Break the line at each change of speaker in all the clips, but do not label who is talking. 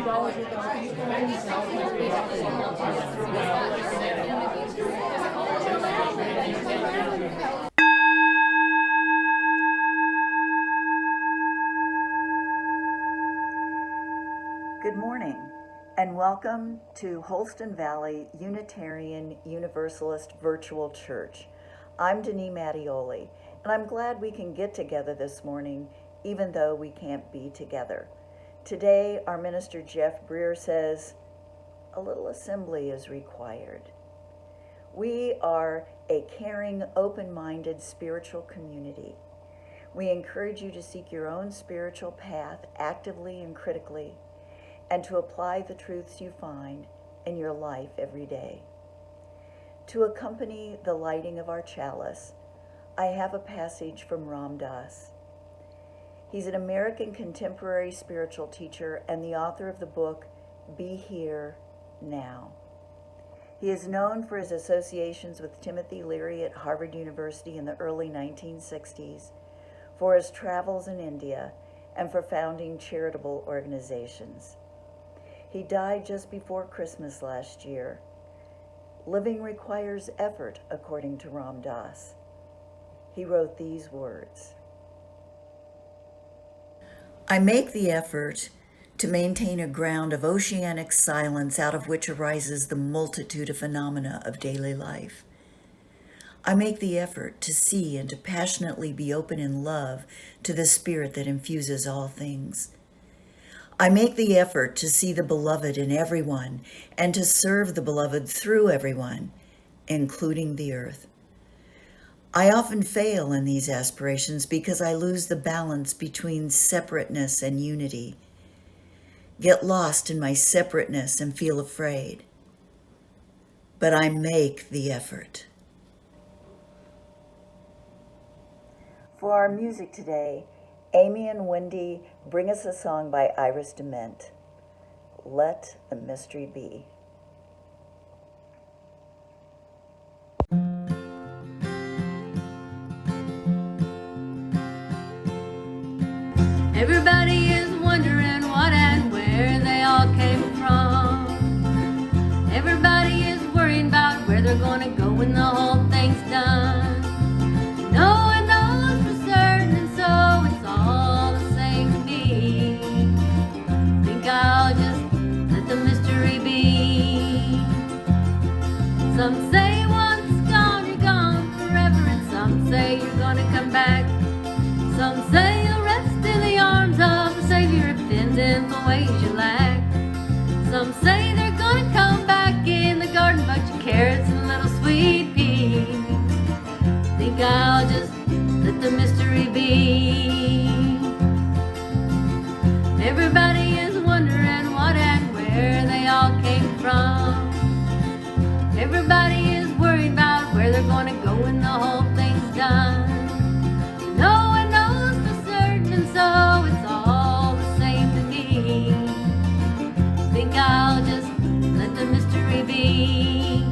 Good morning, and welcome to Holston Valley Unitarian Universalist Virtual Church. I'm Denise Mattioli, and I'm glad we can get together this morning, even though we can't be together. Today, our minister Jeff Breer says, a little assembly is required. We are a caring, open-minded spiritual community. We encourage you to seek your own spiritual path actively and critically, and to apply the truths you find in your life every day. To accompany the lighting of our chalice, I have a passage from Ram Dass. He's an American contemporary spiritual teacher and the author of the book, Be Here Now. He is known for his associations with Timothy Leary at Harvard University in the early 1960s, for his travels in India, and for founding charitable organizations. He died just before Christmas last year. Living requires effort, according to Ram Dass. He wrote these words: I make the effort to maintain a ground of oceanic silence out of which arises the multitude of phenomena of daily life. I make the effort to see and to passionately be open in love to the spirit that infuses all things. I make the effort to see the beloved in everyone and to serve the beloved through everyone, including the earth. I often fail in these aspirations because I lose the balance between separateness and unity, get lost in my separateness and feel afraid. But I make the effort. For our music today, Amy and Wendy bring us a song by Iris DeMent, Let the Mystery Be.
Everybody is wondering what and where they all came from. Everybody is worrying about where they're gonna go when the whole thing's done. No one knows for certain, and so it's all the same to me. Think I'll just let the mystery be. Some say once gone, you're gone forever, and some say you're gonna come back. Some say you'll rest in the arms of the Savior if sinful ways you lack. Some say they're gonna come back in the garden, bunch of carrots and little sweet peas. Think I'll just let the mystery be. Everybody is wondering what and where they all came from. Everybody is worried about where they're gonna go when the whole thing's done. No one knows for certain, and so it's all the same to me. Think I'll just let the mystery be.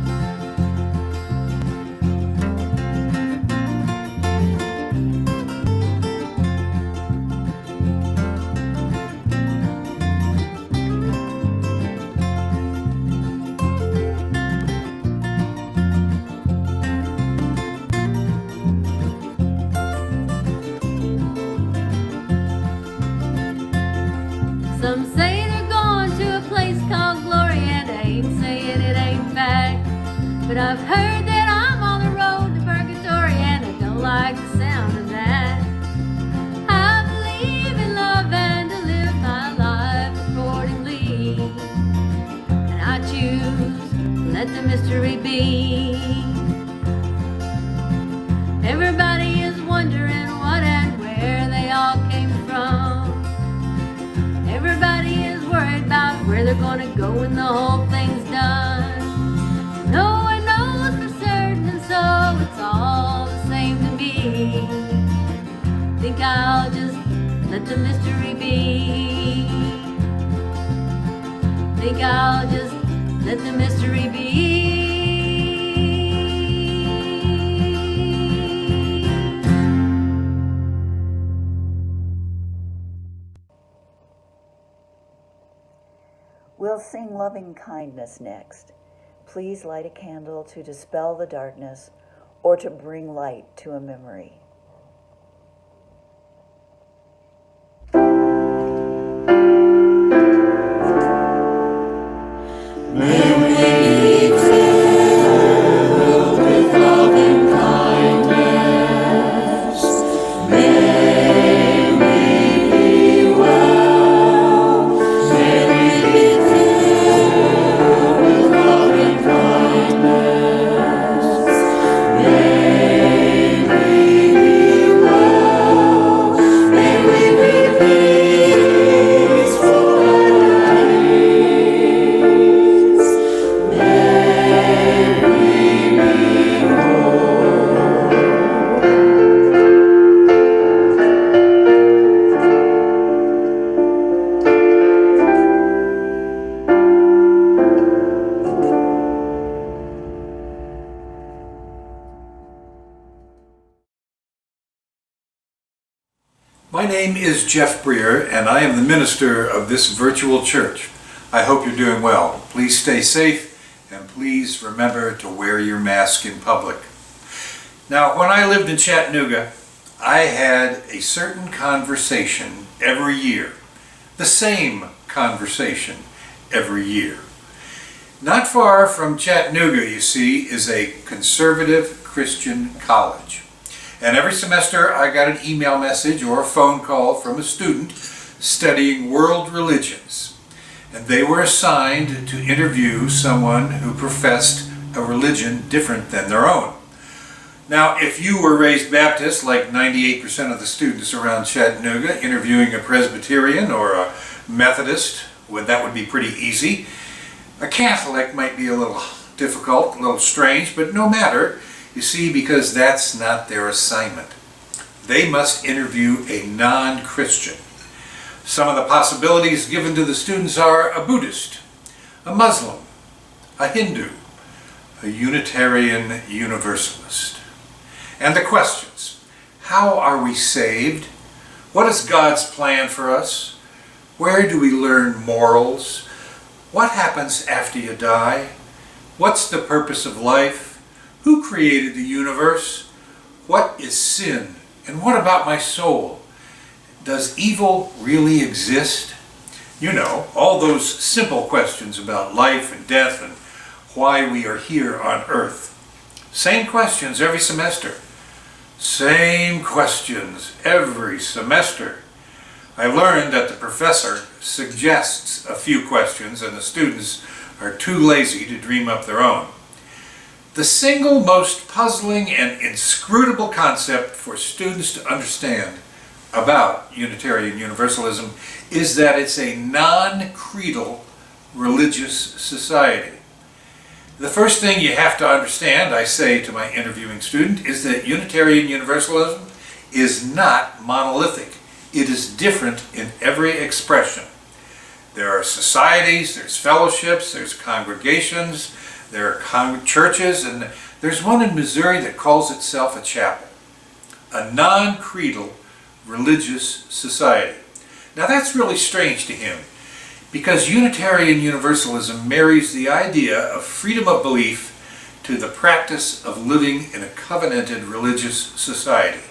Some say they're going to a place called glory, and I ain't saying it ain't fact. But I've heard that I'm on the road to purgatory, and I don't like the sound of that. I believe in love and to live my life accordingly, and I choose let the mystery be. Everybody is wondering what and where they all came from. Everybody is worried about where they're gonna go when the whole thing's done. No one knows for certain, and so it's all the same to me. Think I'll just let the mystery be. Think I'll just let the mystery be.
We'll sing Loving Kindness next. Please light a candle to dispel the darkness or to bring light to a memory.
My name is Jeff Breer, and I am the minister of this virtual church. I hope you're doing well. Please stay safe, and please remember to wear your mask in public. Now, when I lived in Chattanooga, I had a certain conversation every year, the same conversation every year. Not far from Chattanooga, you see, is a conservative Christian college. And every semester I got an email message or a phone call from a student studying world religions. And they were assigned to interview someone who professed a religion different than their own. Now, if you were raised Baptist, like 98% of the students around Chattanooga, interviewing a Presbyterian or a Methodist, that would be pretty easy. A Catholic might be a little difficult, a little strange, but no matter. You see, because that's not their assignment. They must interview a non-Christian. Some of the possibilities given to the students are a Buddhist, a Muslim, a Hindu, a Unitarian Universalist. And the questions: how are we saved? What is God's plan for us? Where do we learn morals? What happens after you die? What's the purpose of life? Who created the universe? What is sin? And what about my soul? Does evil really exist? You know, all those simple questions about life and death and why we are here on earth. Same questions every semester. Same questions every semester. I learned that the professor suggests a few questions and the students are too lazy to dream up their own. The single most puzzling and inscrutable concept for students to understand about Unitarian Universalism is that it's a non-creedal religious society. The first thing you have to understand, I say to my interviewing student, is that Unitarian Universalism is not monolithic. It is different in every expression. There are societies, there's fellowships, there's congregations, there are churches, and there's one in Missouri that calls itself a chapel. A non-creedal religious society. Now that's really strange to him, because Unitarian Universalism marries the idea of freedom of belief to the practice of living in a covenanted religious society.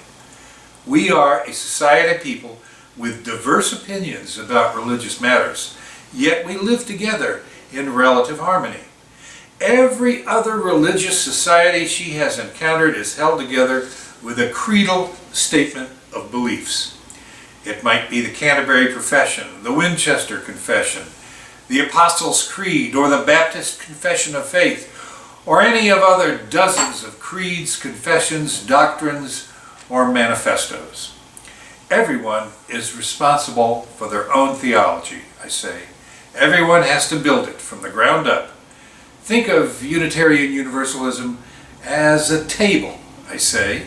We are a society of people with diverse opinions about religious matters, yet we live together in relative harmony. Every other religious society she has encountered is held together with a creedal statement of beliefs. It might be the Canterbury Profession, the Winchester Confession, the Apostles' Creed, or the Baptist Confession of Faith, or any of other dozens of creeds, confessions, doctrines, or manifestos. Everyone is responsible for their own theology, I say. Everyone has to build it from the ground up. Think of Unitarian Universalism as a table, I say.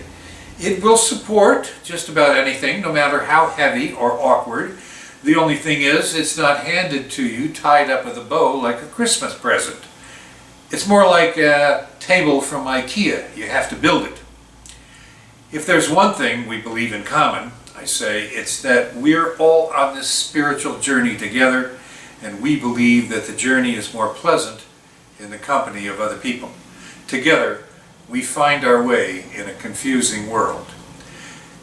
It will support just about anything, no matter how heavy or awkward. The only thing is, it's not handed to you tied up with a bow like a Christmas present. It's more like a table from IKEA. You have to build it. If there's one thing we believe in common, I say, it's that we're all on this spiritual journey together, and we believe that the journey is more pleasant in the company of other people. Together, we find our way in a confusing world.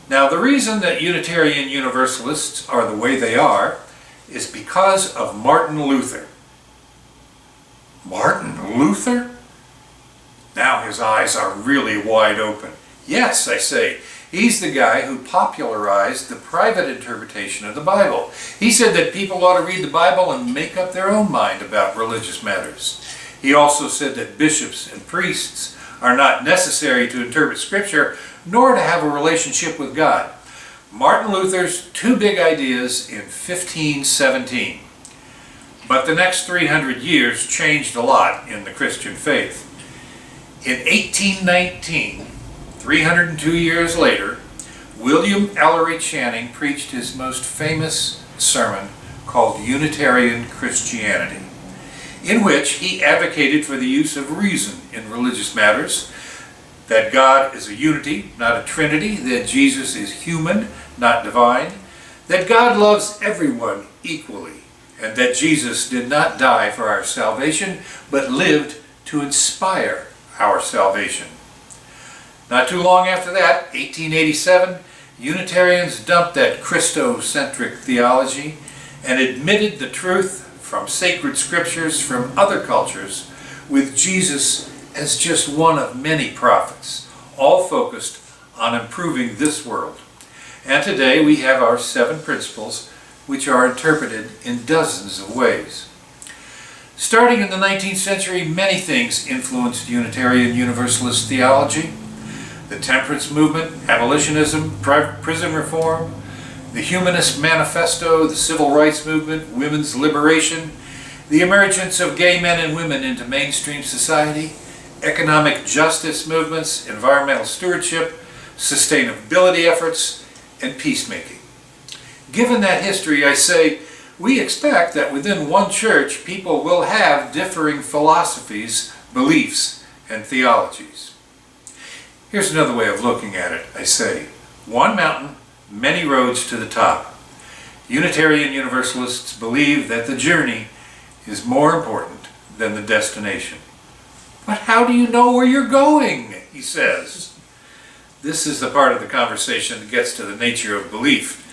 Now, the reason that Unitarian Universalists are the way they are is because of Martin Luther. Martin Luther? Now his eyes are really wide open. Yes, I say, he's the guy who popularized the private interpretation of the Bible. He said that people ought to read the Bible and make up their own mind about religious matters. He also said that bishops and priests are not necessary to interpret Scripture, nor to have a relationship with God. Martin Luther's two big ideas in 1517. But the next 300 years changed a lot in the Christian faith. In 1819, 302 years later, William Ellery Channing preached his most famous sermon called Unitarian Christianity, in which he advocated for the use of reason in religious matters, that God is a unity, not a trinity, that Jesus is human, not divine, that God loves everyone equally, and that Jesus did not die for our salvation, but lived to inspire our salvation. Not too long after that, 1887, Unitarians dumped that Christocentric theology and admitted the truth from sacred scriptures from other cultures, with Jesus as just one of many prophets, all focused on improving this world. And today we have our 7 principles, which are interpreted in dozens of ways. Starting in the 19th century, many things influenced Unitarian Universalist theology. The temperance movement, abolitionism, prison reform, the Humanist Manifesto, the Civil Rights Movement, women's liberation, the emergence of gay men and women into mainstream society, economic justice movements, environmental stewardship, sustainability efforts, and peacemaking. Given that history, I say, we expect that within one church, people will have differing philosophies, beliefs, and theologies. Here's another way of looking at it. I say, one mountain, many roads to the top. Unitarian Universalists believe that the journey is more important than the destination. But how do you know where you're going? He says. This is the part of the conversation that gets to the nature of belief.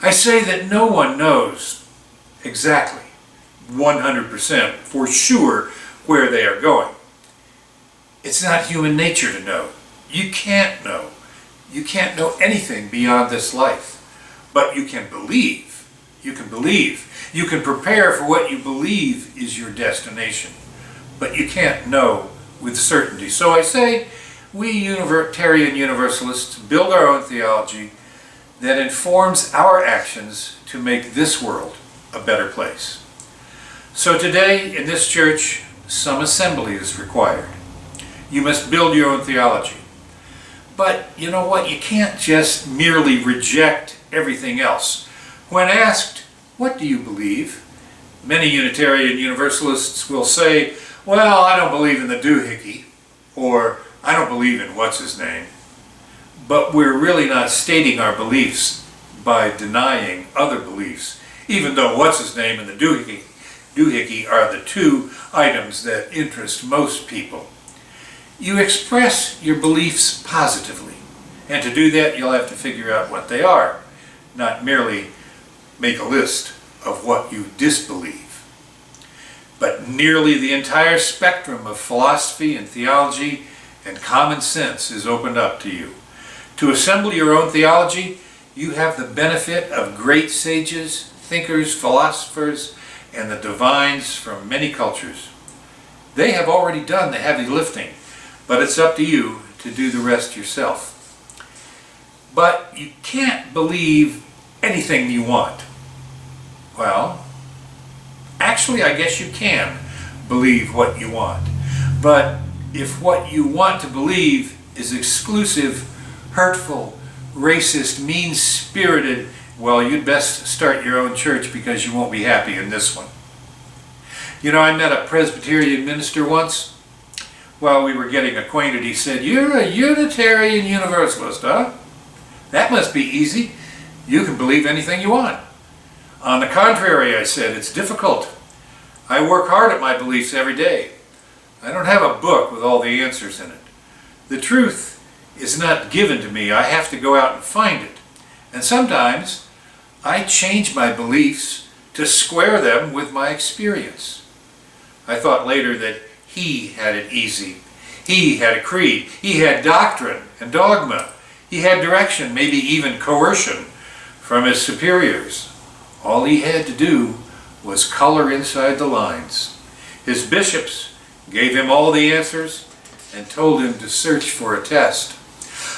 I say that no one knows exactly, 100% for sure, where they are going. It's not human nature to know. You can't know. You can't know anything beyond this life. But you can believe. You can believe. You can prepare for what you believe is your destination. But you can't know with certainty. So I say, we Unitarian Universalists build our own theology that informs our actions to make this world a better place. So today, in this church, some assembly is required. You must build your own theology. But you know what? You can't just merely reject everything else. When asked, what do you believe? Many Unitarian Universalists will say, well, I don't believe in the doohickey, or I don't believe in what's-his-name. But we're really not stating our beliefs by denying other beliefs, even though what's-his-name and the doohickey are the two items that interest most people. You express your beliefs positively, and to do that you'll have to figure out what they are, not merely make a list of what you disbelieve. But nearly the entire spectrum of philosophy and theology and common sense is opened up to you. To assemble your own theology, you have the benefit of great sages, thinkers, philosophers, and the divines from many cultures. They have already done the heavy lifting, but it's up to you to do the rest yourself. But you can't believe anything you want. Well, actually, I guess you can believe what you want. But if what you want to believe is exclusive, hurtful, racist, mean-spirited, well, you'd best start your own church because you won't be happy in this one. You know, I met a Presbyterian minister once. While we were getting acquainted, he said, "You're a Unitarian Universalist, huh? That must be easy. You can believe anything you want." On the contrary, I said, it's difficult. I work hard at my beliefs every day. I don't have a book with all the answers in it. The truth is not given to me. I have to go out and find it. And sometimes I change my beliefs to square them with my experience. I thought later that he had it easy. He had a creed. He had doctrine and dogma. He had direction, maybe even coercion from his superiors. All he had to do was color inside the lines. His bishops gave him all the answers and told him to search for a test.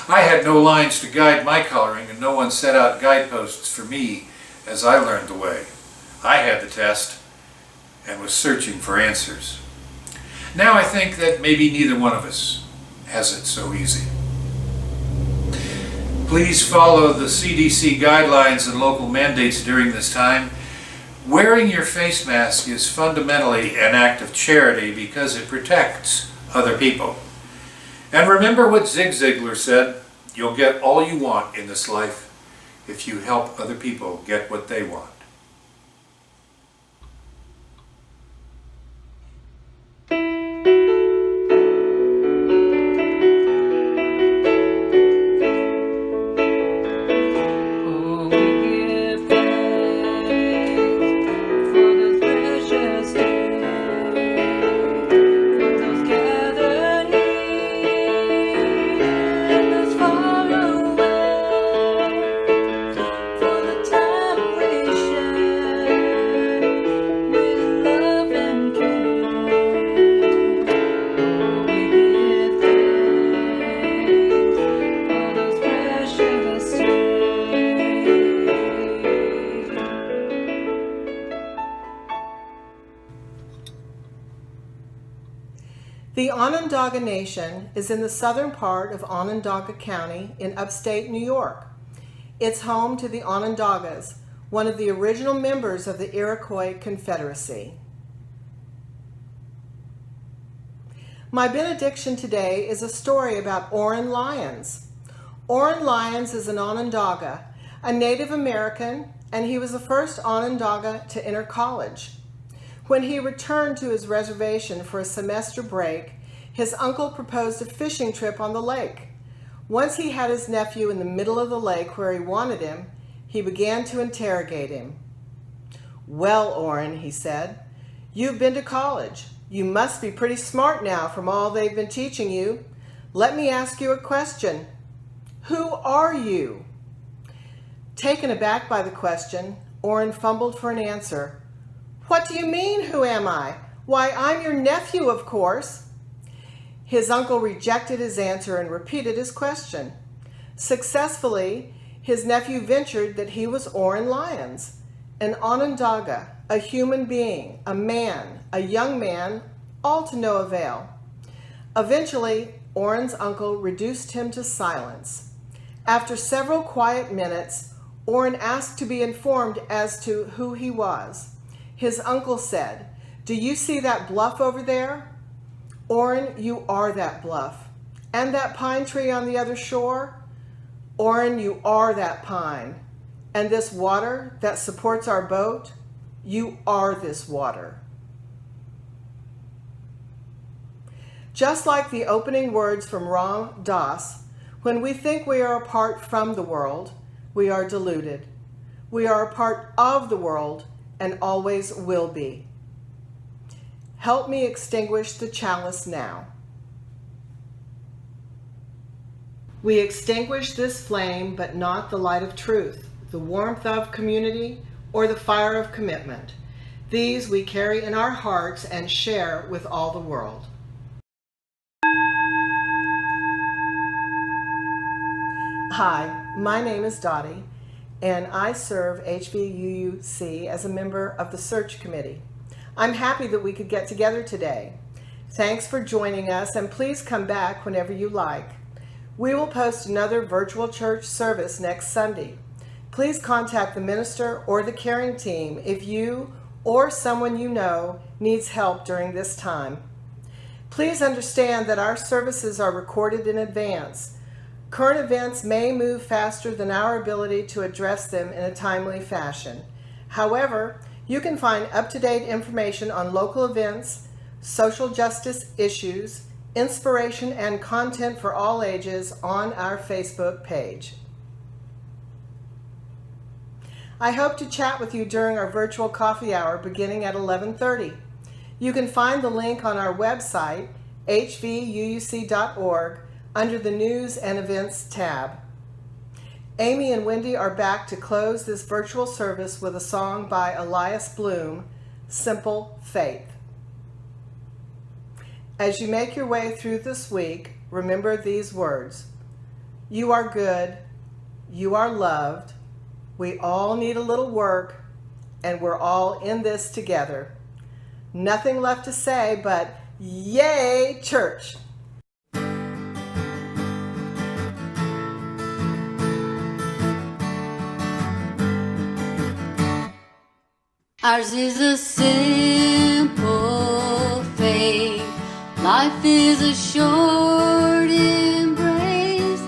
I had no lines to guide my coloring, and no one set out guideposts for me as I learned the way. I had the test and was searching for answers. Now I think that maybe neither one of us has it so easy. Please follow the CDC guidelines and local mandates during this time. Wearing your face mask is fundamentally an act of charity because it protects other people. And remember what Zig Ziglar said, you'll get all you want in this life if you help other people get what they want.
The Onondaga Nation is in the southern part of Onondaga County in upstate New York. It's home to the Onondagas, one of the original members of the Iroquois Confederacy. My benediction today is a story about Oren Lyons. Oren Lyons is an Onondaga, a Native American, and he was the first Onondaga to enter college. When he returned to his reservation for a semester break, his uncle proposed a fishing trip on the lake. Once he had his nephew in the middle of the lake where he wanted him, he began to interrogate him. "Well, Oren," he said, "you've been to college. You must be pretty smart now from all they've been teaching you. Let me ask you a question. Who are you?" Taken aback by the question, Oren fumbled for an answer. "What do you mean, who am I? Why, I'm your nephew, of course." His uncle rejected his answer and repeated his question. Successfully, his nephew ventured that he was Oren Lyons, an Onondaga, a human being, a man, a young man, all to no avail. Eventually, Oren's uncle reduced him to silence. After several quiet minutes, Oren asked to be informed as to who he was. His uncle said, "Do you see that bluff over there? Oren, you are that bluff. And that pine tree on the other shore? Oren, you are that pine. And this water that supports our boat? You are this water." Just like the opening words from Ram Dass, when we think we are apart from the world, we are deluded. We are a part of the world and always will be. Help me extinguish the chalice now. We extinguish this flame, but not the light of truth, the warmth of community, or the fire of commitment. These we carry in our hearts and share with all the world. Hi, my name is Dottie, and I serve HVUUC as a member of the Search Committee. I'm happy that we could get together today. Thanks for joining us, and please come back whenever you like. We will post another virtual church service next Sunday. Please contact the minister or the caring team if you or someone you know needs help during this time. Please understand that our services are recorded in advance. Current events may move faster than our ability to address them in a timely fashion. However, you can find up-to-date information on local events, social justice issues, inspiration, and content for all ages on our Facebook page. I hope to chat with you during our virtual coffee hour beginning at 11:30. You can find the link on our website, hvuuc.org, under the News and Events tab. Amy and Wendy are back to close this virtual service with a song by Elias Bloom, Simple Faith. As you make your way through this week, remember these words: you are good, you are loved, we all need a little work, and we're all in this together. Nothing left to say but yay, church!
Ours is a simple faith. Life is a short embrace.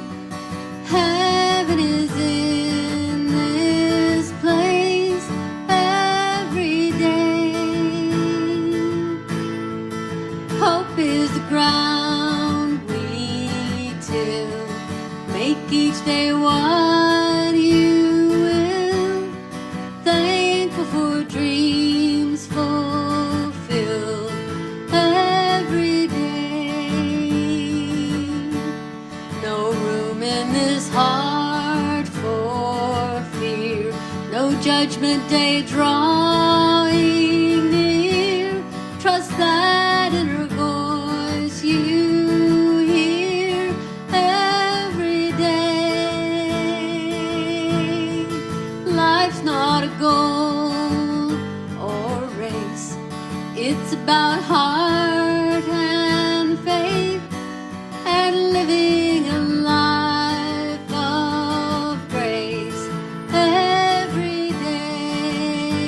Heaven is in this place every day. Hope is the ground we till. Make each day what you will. Thankful for dreams fulfilled every day. No room in this heart for fear. No judgment day drawing near. Trust that inner voice you hear every day. Life's not a goal or race. It's about heart and faith and living a life of grace every day.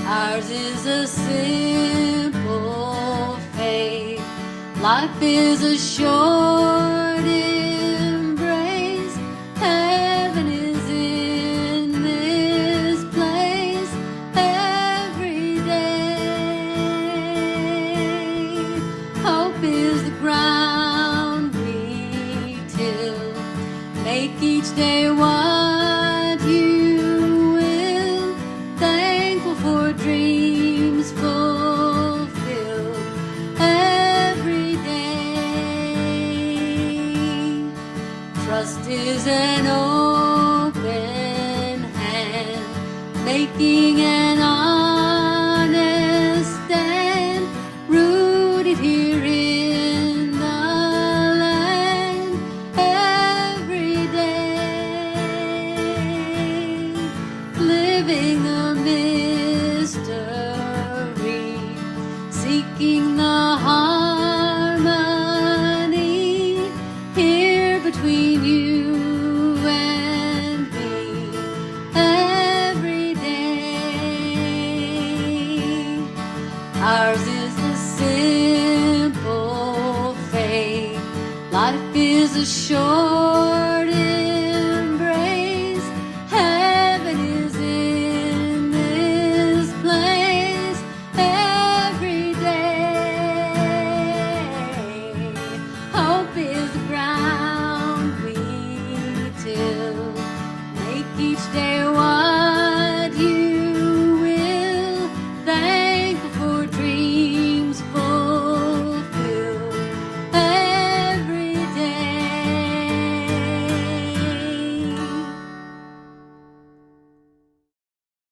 Ours is a simple faith. Life is a short embrace. Heaven is in this place every day. Hope is the ground we till. Make each day what you will. Thankful for dreams fulfilled every day. Trust is an open hand, making an honest stand, rooted here in the land every day. Living a mystery, seeking the harmony here between you and me every day. Ours is a simple faith. Life is a short